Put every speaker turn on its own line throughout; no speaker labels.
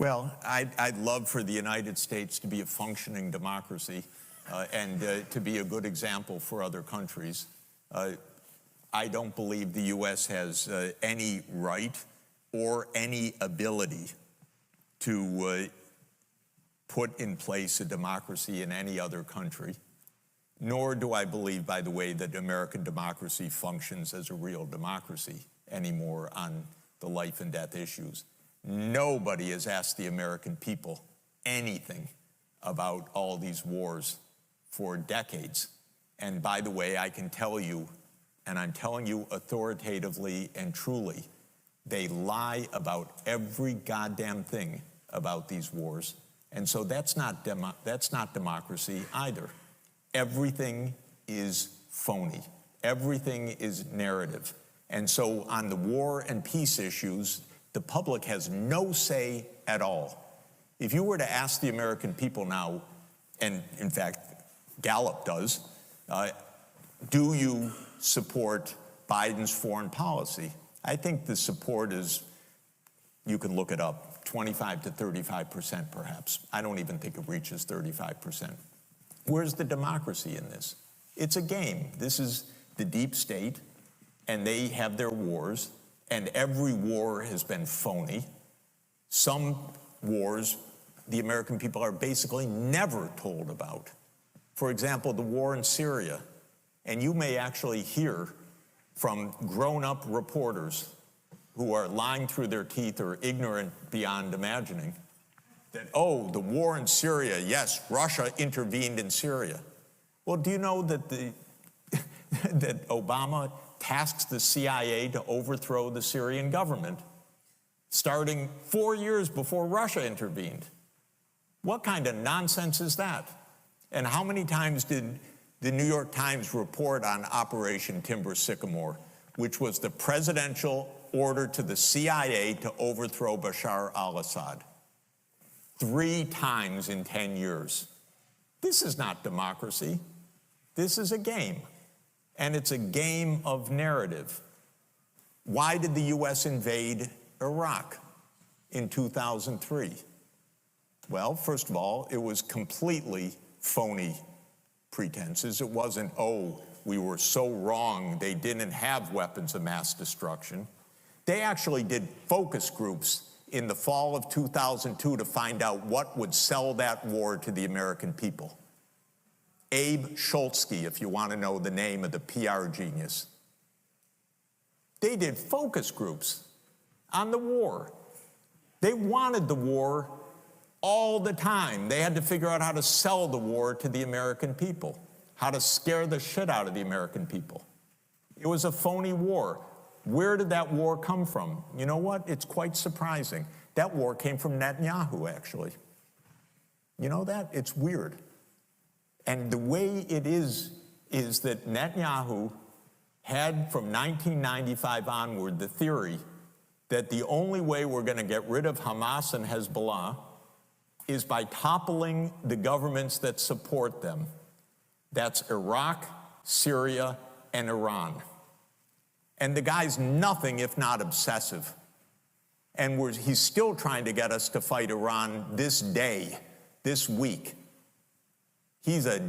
Well, I'd love for the United States to be a functioning democracy and to be a good example for other countries. I don't believe the U.S. has any right or any ability to put in place a democracy in any other country. Nor do I believe, by the way, that American democracy functions as a real democracy anymore on the life and death issues. Nobody has asked the American people anything about all these wars for decades. And by the way, I can tell you, and I'm telling you authoritatively and truly, they lie about every goddamn thing about these wars. And so that's not democracy either. Everything is phony. Everything is narrative. And so on the war and peace issues, the public has no say at all. If you were to ask the American people now, and in fact, Gallup does, do you support Biden's foreign policy? I think the support is, you can look it up, 25 to 35% perhaps. I don't even think it reaches 35%. Where's the democracy in this? It's a game. This is the deep state, and they have their wars, and every war has been phony. Some wars the American people are basically never told about. For example, the war in Syria. And you may actually hear from grown-up reporters who are lying through their teeth or ignorant beyond imagining that, oh, the war in Syria, yes, Russia intervened in Syria. Well, do you know that that Obama tasked the CIA to overthrow the Syrian government, starting 4 years before Russia intervened? What kind of nonsense is that? And how many times did the New York Times report on Operation Timber Sycamore, which was the presidential order to the CIA to overthrow Bashar al-Assad? 3 times in 10 years. This is not democracy. This is a game. And it's a game of narrative. Why did the U.S. invade Iraq in 2003? Well, first of all, it was completely phony pretenses. It wasn't, oh, we were so wrong, they didn't have weapons of mass destruction. They actually did focus groups in the fall of 2002 to find out what would sell that war to the American people. Abe Schultzky, if you want to know the name of the PR genius. They did focus groups on the war. They wanted the war all the time. They had to figure out how to sell the war to the American people, how to scare the shit out of the American people. It was a phony war. Where did that war come from? You know what? It's quite surprising. That war came from Netanyahu, actually. You know that? It's weird. And the way it is that Netanyahu had, from 1995 onward, the theory that the only way we're going to get rid of Hamas and Hezbollah is by toppling the governments that support them. That's Iraq, Syria, and Iran. And the guy's nothing if not obsessive. And he's still trying to get us to fight Iran this day, this week. He's a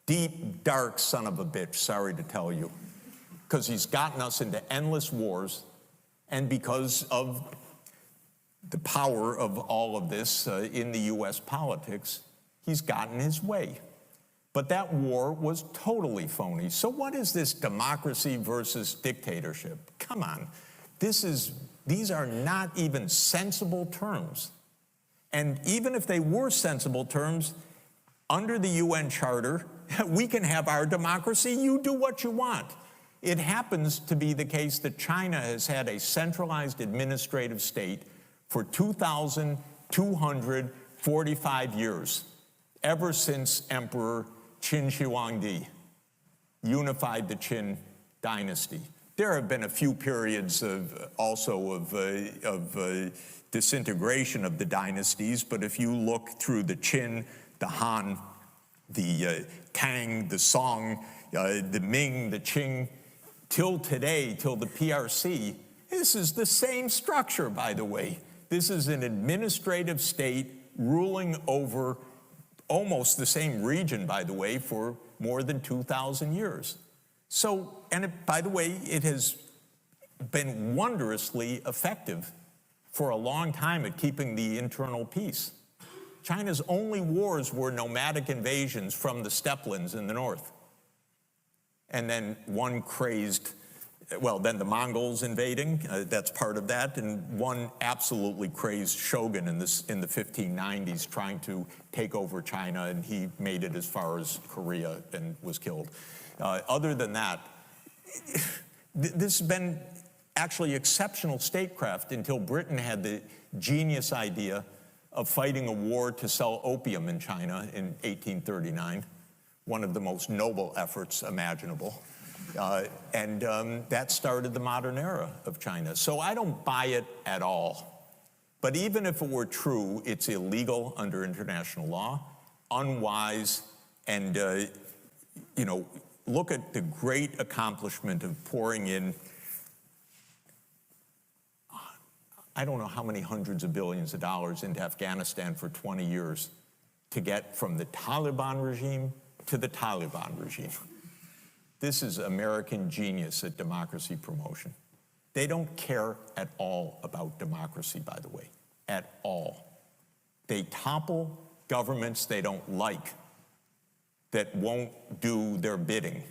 deep, dark son of a bitch, sorry to tell you, because he's gotten us into endless wars, and because of the power of all of this in the U.S. politics, he's gotten his way. But that war was totally phony. So what is this democracy versus dictatorship? Come on. These are not even sensible terms. And even if they were sensible terms, under the UN Charter, we can have our democracy. You do what you want. It happens to be the case that China has had a centralized administrative state for 2,245 years, ever since Emperor Qin Shi Huangdi unified the Qin dynasty. There have been a few periods of disintegration of the dynasties, but if you look through the Qin, the Han, the Tang, the Song, the Ming, the Qing, till today, till the PRC, this is the same structure, by the way. This is an administrative state ruling over almost the same region, by the way, for more than 2,000 years. So, and by the way, it has been wondrously effective for a long time at keeping the internal peace. China's only wars were nomadic invasions from the steppelands in the north. And then one crazed, well, then the Mongols invading, that's part of that, and one absolutely crazed shogun in the 1590s trying to take over China, and he made it as far as Korea and was killed. Other than that, this has been actually exceptional statecraft until Britain had the genius idea of fighting a war to sell opium in China in 1839, one of the most noble efforts imaginable. That started the modern era of China. So I don't buy it at all. But even if it were true, it's illegal under international law, unwise, and, look at the great accomplishment of pouring in, I don't know how many hundreds of billions of dollars into Afghanistan for 20 years to get from the Taliban regime to the Taliban regime. This is American genius at democracy promotion. They don't care at all about democracy, by the way, at all. They topple governments they don't like that won't do their bidding.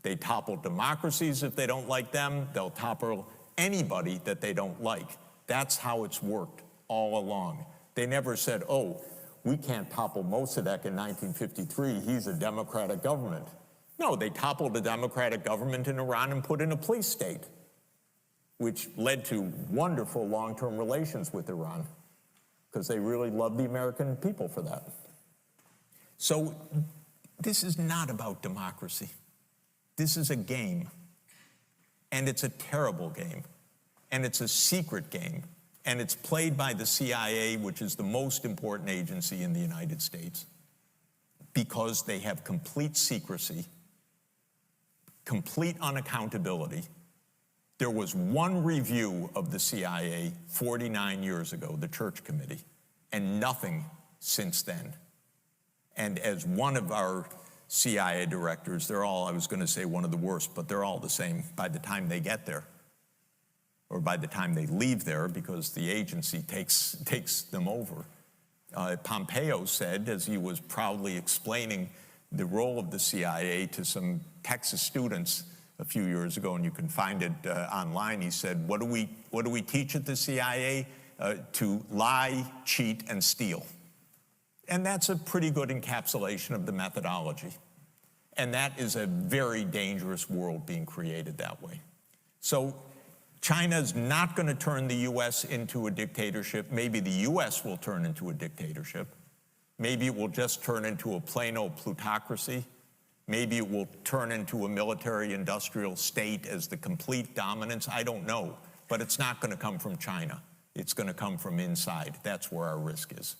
They topple democracies if they don't like them. They'll topple anybody that they don't like. That's how it's worked all along. They never said, oh, we can't topple Mossadegh in 1953. He's a democratic government. No, they toppled a democratic government in Iran and put in a police state, which led to wonderful long-term relations with Iran because they really love the American people for that. So this is not about democracy. This is a game, and it's a terrible game, and it's a secret game, and it's played by the CIA, which is the most important agency in the United States, because they have complete secrecy, complete unaccountability. There was one review of the CIA 49 years ago, the Church Committee, and nothing since then. And as one of our CIA directors, they're all, I was going to say one of the worst, but they're all the same by the time they get there, or by the time they leave there, because the agency takes them over. Pompeo said, as he was proudly explaining the role of the CIA to some Texas students a few years ago, and you can find it online, he said, what do we teach at the CIA? To lie, cheat, and steal. And that's a pretty good encapsulation of the methodology. And that is a very dangerous world being created that way. So China's not going to turn the U.S. into a dictatorship. Maybe the U.S. will turn into a dictatorship. Maybe it will just turn into a plain old plutocracy. Maybe it will turn into a military-industrial state as the complete dominance. I don't know. But it's not going to come from China. It's going to come from inside. That's where our risk is.